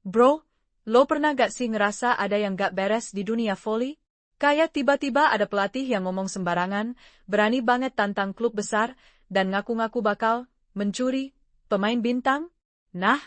Bro, lo pernah gak sih ngerasa ada yang gak beres di dunia voli? Kayak tiba-tiba ada pelatih yang ngomong sembarangan, berani banget tantang klub besar, dan ngaku-ngaku bakal mencuri pemain bintang? Nah,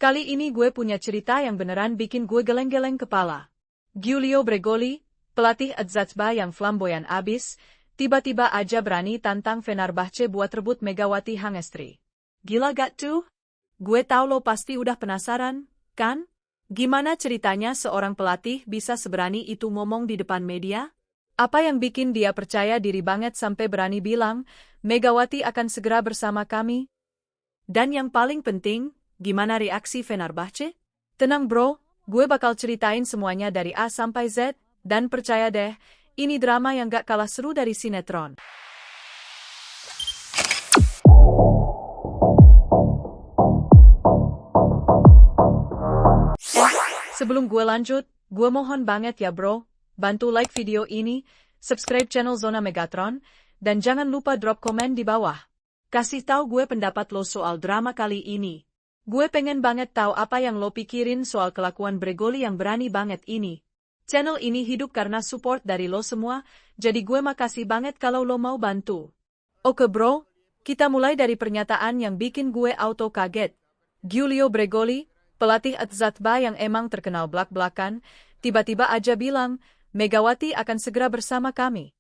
kali ini gue punya cerita yang beneran bikin gue geleng-geleng kepala. Giulio Bregoli, pelatih Adzatba yang flamboyan abis, tiba-tiba aja berani tantang Fenerbahce buat rebut Megawati Hangestri. Gila gak tuh? Gue tahu lo pasti udah penasaran, kan? Gimana ceritanya seorang pelatih bisa seberani itu ngomong di depan media? Apa yang bikin dia percaya diri banget sampai berani bilang, Megawati akan segera bersama kami? Dan yang paling penting, gimana reaksi Fenerbahce? Tenang bro, gue bakal ceritain semuanya dari A sampai Z, dan percaya deh, ini drama yang gak kalah seru dari sinetron. Sebelum gue lanjut, gue mohon banget ya bro, bantu like video ini, subscribe channel Zona Megatron, dan jangan lupa drop komen di bawah. Kasih tahu gue pendapat lo soal drama kali ini. Gue pengen banget tahu apa yang lo pikirin soal kelakuan Bregoli yang berani banget ini. Channel ini hidup karena support dari lo semua, jadi gue makasih banget kalau lo mau bantu. Oke bro, kita mulai dari pernyataan yang bikin gue auto kaget. Giulio Bregoli, pelatih Adzatba yang emang terkenal blak-blakan, tiba-tiba aja bilang, Megawati akan segera bersama kami.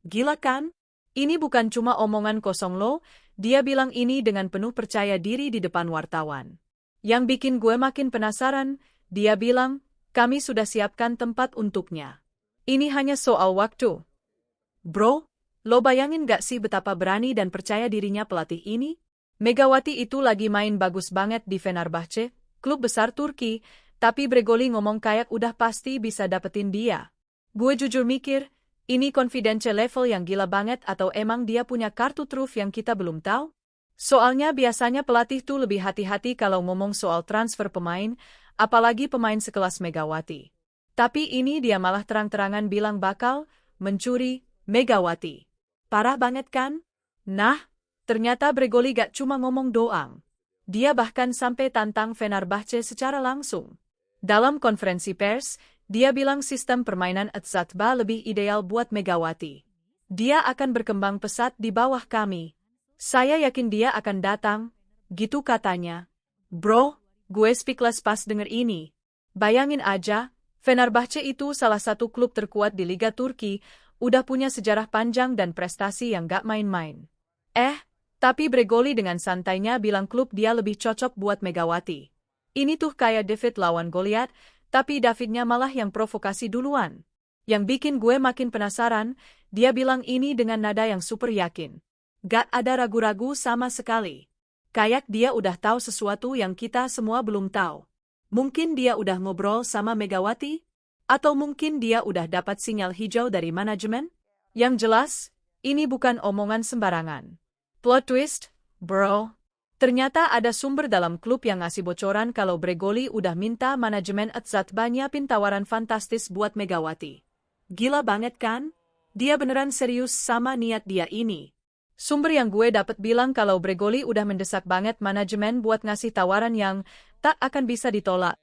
Gila kan? Ini bukan cuma omongan kosong lo, dia bilang ini dengan penuh percaya diri di depan wartawan. Yang bikin gue makin penasaran, dia bilang, kami sudah siapkan tempat untuknya. Ini hanya soal waktu. Bro, lo bayangin gak sih betapa berani dan percaya dirinya pelatih ini? Megawati itu lagi main bagus banget di Fenerbahce, klub besar Turki, tapi Bregoli ngomong kayak udah pasti bisa dapetin dia. Gue jujur mikir, ini confidential level yang gila banget atau emang dia punya kartu truf yang kita belum tahu? Soalnya biasanya pelatih tuh lebih hati-hati kalau ngomong soal transfer pemain, apalagi pemain sekelas Megawati. Tapi ini dia malah terang-terangan bilang bakal mencuri Megawati. Parah banget kan? Nah, ternyata Bregoli gak cuma ngomong doang. Dia bahkan sampai tantang Fenerbahce secara langsung. Dalam konferensi pers, dia bilang sistem permainan Adzatba lebih ideal buat Megawati. Dia akan berkembang pesat di bawah kami. Saya yakin dia akan datang, gitu katanya. Bro, gue speechless pas denger ini. Bayangin aja, Fenerbahce itu salah satu klub terkuat di Liga Turki, udah punya sejarah panjang dan prestasi yang gak main-main. Tapi Bregoli dengan santainya bilang klub dia lebih cocok buat Megawati. Ini tuh kayak David lawan Goliat, tapi Davidnya malah yang provokasi duluan. Yang bikin gue makin penasaran, dia bilang ini dengan nada yang super yakin. Gak ada ragu-ragu sama sekali. Kayak dia udah tahu sesuatu yang kita semua belum tahu. Mungkin dia udah ngobrol sama Megawati? Atau mungkin dia udah dapat sinyal hijau dari manajemen? Yang jelas, ini bukan omongan sembarangan. Plot twist, bro. Ternyata ada sumber dalam klub yang ngasih bocoran kalau Bregoli udah minta manajemen Adzatba nyiapin tawaran fantastis buat Megawati. Gila banget kan? Dia beneran serius sama niat dia ini. Sumber yang gue dapet bilang kalau Bregoli udah mendesak banget manajemen buat ngasih tawaran yang tak akan bisa ditolak.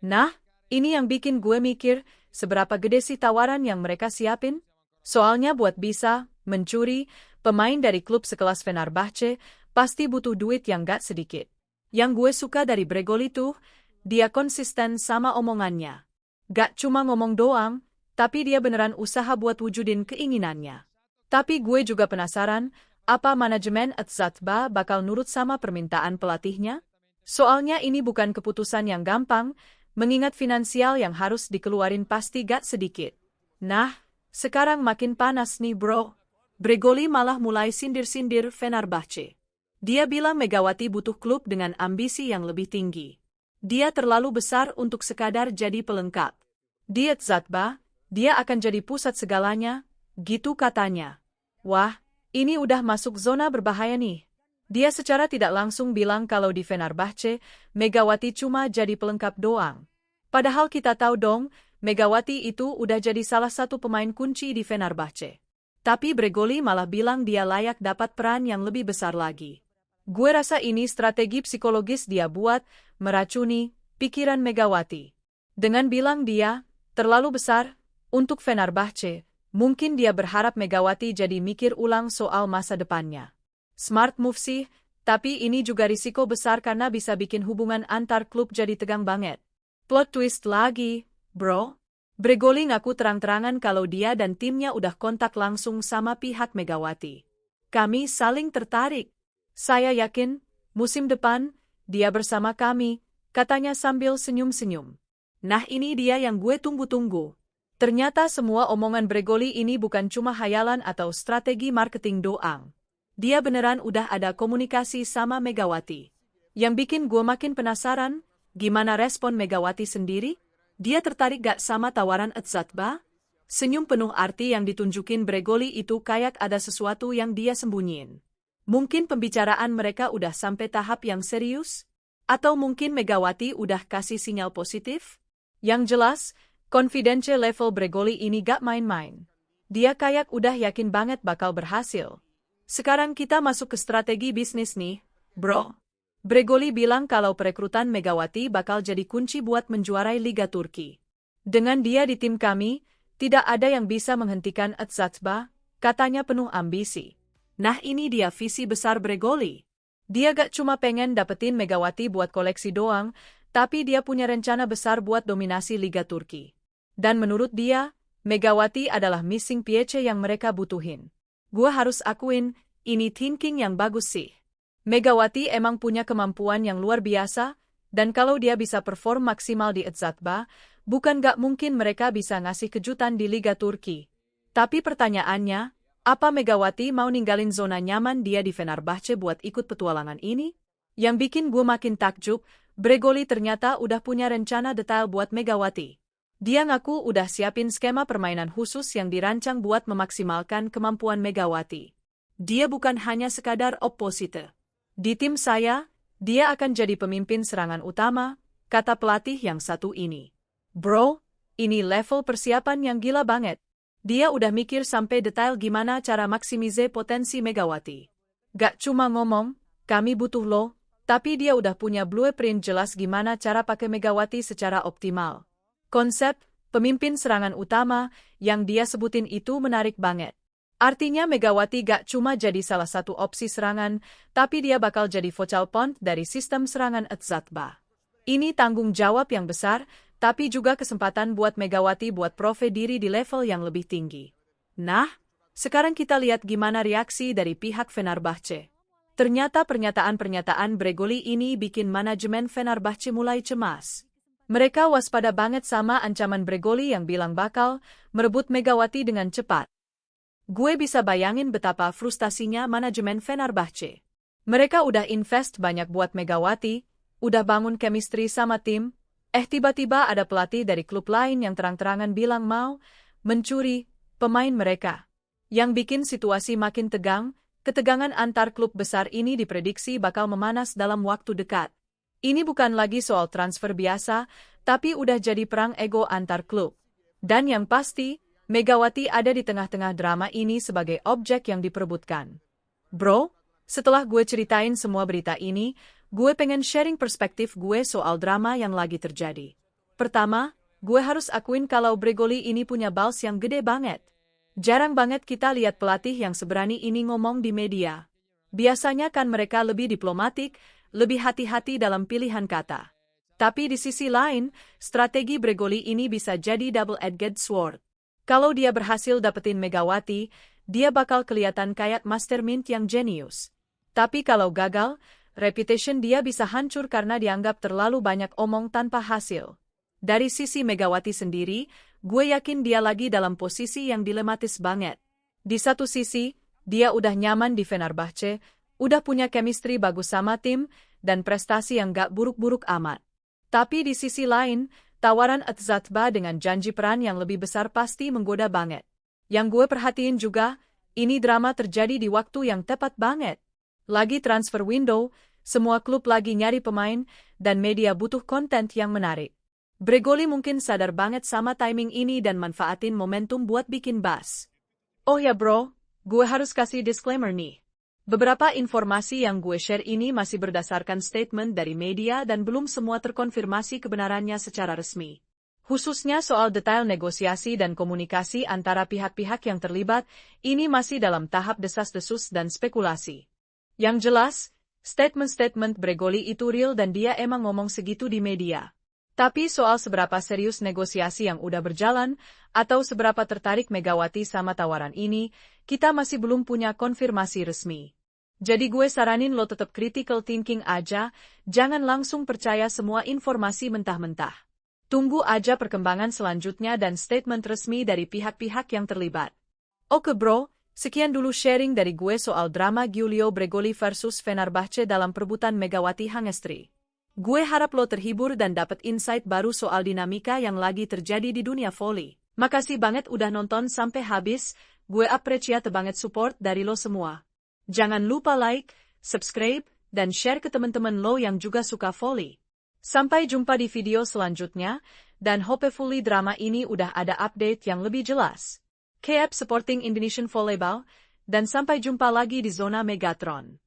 Nah, ini yang bikin gue mikir, seberapa gede sih tawaran yang mereka siapin? Soalnya buat bisa mencuri pemain dari klub sekelas Fenerbahce, pasti butuh duit yang gak sedikit. Yang gue suka dari Bregoli tuh, dia konsisten sama omongannya. Gak cuma ngomong doang, tapi dia beneran usaha buat wujudin keinginannya. Tapi gue juga penasaran, apa manajemen Adzatba bakal nurut sama permintaan pelatihnya? Soalnya ini bukan keputusan yang gampang, mengingat finansial yang harus dikeluarin pasti gak sedikit. Nah, sekarang makin panas nih bro. Bregoli malah mulai sindir-sindir Fenerbahce. Dia bilang Megawati butuh klub dengan ambisi yang lebih tinggi. Dia terlalu besar untuk sekadar jadi pelengkap. Di Adzatba, dia akan jadi pusat segalanya, gitu katanya. Wah, ini udah masuk zona berbahaya nih. Dia secara tidak langsung bilang kalau di Fenerbahce, Megawati cuma jadi pelengkap doang. Padahal kita tahu dong, Megawati itu udah jadi salah satu pemain kunci di Fenerbahce. Tapi Bregoli malah bilang dia layak dapat peran yang lebih besar lagi. Gue rasa ini strategi psikologis dia buat meracuni pikiran Megawati. Dengan bilang dia terlalu besar untuk Fenerbahce, mungkin dia berharap Megawati jadi mikir ulang soal masa depannya. Smart move sih, tapi ini juga risiko besar karena bisa bikin hubungan antar klub jadi tegang banget. Plot twist lagi, bro. Bregoli ngaku terang-terangan kalau dia dan timnya udah kontak langsung sama pihak Megawati. Kami saling tertarik. Saya yakin, musim depan, dia bersama kami, katanya sambil senyum-senyum. Nah ini dia yang gue tunggu-tunggu. Ternyata semua omongan Bregoli ini bukan cuma hayalan atau strategi marketing doang. Dia beneran udah ada komunikasi sama Megawati. Yang bikin gue makin penasaran, gimana respon Megawati sendiri? Dia tertarik gak sama tawaran Adzatba? Senyum penuh arti yang ditunjukin Bregoli itu kayak ada sesuatu yang dia sembunyiin. Mungkin pembicaraan mereka udah sampai tahap yang serius? Atau mungkin Megawati udah kasih sinyal positif? Yang jelas, confidential level Bregoli ini gak main-main. Dia kayak udah yakin banget bakal berhasil. Sekarang kita masuk ke strategi bisnis nih, bro. Bregoli bilang kalau perekrutan Megawati bakal jadi kunci buat menjuarai Liga Turki. Dengan dia di tim kami, tidak ada yang bisa menghentikan Adzatba, katanya penuh ambisi. Nah ini dia visi besar Bregoli. Dia gak cuma pengen dapetin Megawati buat koleksi doang, tapi dia punya rencana besar buat dominasi Liga Turki. Dan menurut dia, Megawati adalah missing piece yang mereka butuhin. Gua harus akuin, ini thinking yang bagus sih. Megawati emang punya kemampuan yang luar biasa, dan kalau dia bisa perform maksimal di Adzatba, bukan gak mungkin mereka bisa ngasih kejutan di Liga Turki. Tapi pertanyaannya, apa Megawati mau ninggalin zona nyaman dia di Fenerbahce buat ikut petualangan ini? Yang bikin gue makin takjub, Bregoli ternyata udah punya rencana detail buat Megawati. Dia ngaku udah siapin skema permainan khusus yang dirancang buat memaksimalkan kemampuan Megawati. Dia bukan hanya sekadar opposite. Di tim saya, dia akan jadi pemimpin serangan utama, kata pelatih yang satu ini. Bro, ini level persiapan yang gila banget. Dia udah mikir sampai detail gimana cara maksimize potensi Megawati. Gak cuma ngomong, kami butuh lo, tapi dia udah punya blueprint jelas gimana cara pakai Megawati secara optimal. Konsep, pemimpin serangan utama, yang dia sebutin itu menarik banget. Artinya Megawati gak cuma jadi salah satu opsi serangan, tapi dia bakal jadi focal point dari sistem serangan Adzatba. Ini tanggung jawab yang besar, tapi juga kesempatan buat Megawati buat prove diri di level yang lebih tinggi. Nah, sekarang kita lihat gimana reaksi dari pihak Fenerbahce. Ternyata pernyataan-pernyataan Bregoli ini bikin manajemen Fenerbahce mulai cemas. Mereka waspada banget sama ancaman Bregoli yang bilang bakal merebut Megawati dengan cepat. Gue bisa bayangin betapa frustasinya manajemen Fenerbahce. Mereka udah invest banyak buat Megawati, udah bangun chemistry sama tim, tiba-tiba ada pelatih dari klub lain yang terang-terangan bilang mau mencuri pemain mereka. Yang bikin situasi makin tegang. Ketegangan antar klub besar ini diprediksi bakal memanas dalam waktu dekat. Ini bukan lagi soal transfer biasa, tapi udah jadi perang ego antar klub. Dan yang pasti, Megawati ada di tengah-tengah drama ini sebagai objek yang diperebutkan. Bro, setelah gue ceritain semua berita ini, gue pengen sharing perspektif gue soal drama yang lagi terjadi. Pertama, gue harus akuin kalau Bregoli ini punya balls yang gede banget. Jarang banget kita lihat pelatih yang seberani ini ngomong di media. Biasanya kan mereka lebih diplomatik, lebih hati-hati dalam pilihan kata. Tapi di sisi lain, strategi Bregoli ini bisa jadi double-edged sword. Kalau dia berhasil dapetin Megawati, dia bakal kelihatan kayak mastermind yang jenius. Tapi kalau gagal, reputation dia bisa hancur karena dianggap terlalu banyak omong tanpa hasil. Dari sisi Megawati sendiri, gue yakin dia lagi dalam posisi yang dilematis banget. Di satu sisi, dia udah nyaman di Fenerbahce, udah punya chemistry bagus sama tim, dan prestasi yang gak buruk-buruk amat. Tapi di sisi lain, tawaran Adzatba dengan janji peran yang lebih besar pasti menggoda banget. Yang gue perhatiin juga, ini drama terjadi di waktu yang tepat banget. Lagi transfer window, semua klub lagi nyari pemain, dan media butuh konten yang menarik. Bregoli mungkin sadar banget sama timing ini dan manfaatin momentum buat bikin buzz. Oh ya bro, gue harus kasih disclaimer nih. Beberapa informasi yang gue share ini masih berdasarkan statement dari media dan belum semua terkonfirmasi kebenarannya secara resmi. Khususnya soal detail negosiasi dan komunikasi antara pihak-pihak yang terlibat, ini masih dalam tahap desas-desus dan spekulasi. Yang jelas, statement-statement Bregoli itu real dan dia emang ngomong segitu di media. Tapi soal seberapa serius negosiasi yang udah berjalan, atau seberapa tertarik Megawati sama tawaran ini, kita masih belum punya konfirmasi resmi. Jadi gue saranin lo tetap critical thinking aja, jangan langsung percaya semua informasi mentah-mentah. Tunggu aja perkembangan selanjutnya dan statement resmi dari pihak-pihak yang terlibat. Oke bro, sekian dulu sharing dari gue soal drama Giulio Bregoli versus Fenerbahce dalam perebutan Megawati Hangestri. Gue harap lo terhibur dan dapat insight baru soal dinamika yang lagi terjadi di dunia voli. Makasih banget udah nonton sampai habis, gue appreciate banget support dari lo semua. Jangan lupa like, subscribe, dan share ke teman-teman lo yang juga suka voli. Sampai jumpa di video selanjutnya, dan hopefully drama ini udah ada update yang lebih jelas. Keep supporting Indonesian Volleyball, dan sampai jumpa lagi di Zona Megatron.